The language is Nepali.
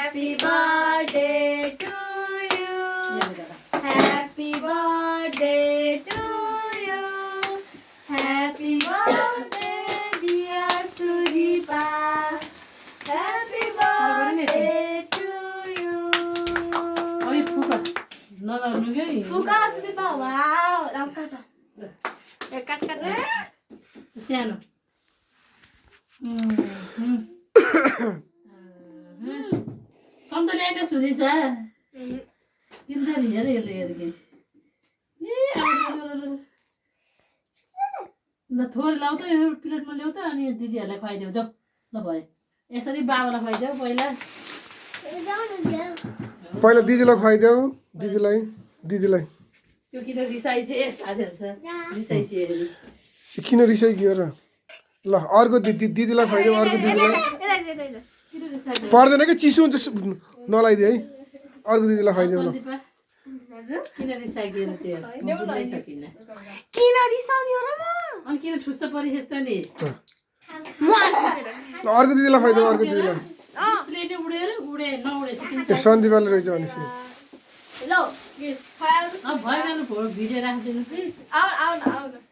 Happy birthday to you. Happy birthday to you. Happy birthday, dear Sudipa. Happy birthday to you. Oi, fuka. नगर्नु के फुका सुदिपा वाउ राम काट काट काट सानो सन्तले आएन सुरिस किन त हेर हेर हेर के ल थोरै लाउ त यो प्लेटमा ल्याउ त अनि दिदीहरूलाई खुवाइदेऊ जाऊ ल भयो यसरी बाबालाई खुवाइदेऊ पहिला पहिला दिदीलाई खुवाइदेऊ दिदीलाई त्यो किन रिसाइছে साथीहरु छ रिसाइছে किन रिसाइयो र ल अर्को दिदीलाई खुवाइदेऊ अर्को दिदीलाई किन रिसाइছে पर्दैन के चिसो हुन्छ नलाइदिए है अर्को दिदीलाई खुवाइदेऊ ल हजुर किन रिसाइदिएर त्यो बुझ्नै सकिन किन रिसाउने हो र म अनि किन ठुस्स परि यस्ता नि म ल अर्को दिदीलाई खुवाइदेऊ अर्को दिदीलाई प्लेटै उडे नउडे सिकिन्छ ए सन्दीपले रहेछ भनेपछि ल के खाऊ अब भइगयो भिडियो राख्दिनु आउ आउ आउ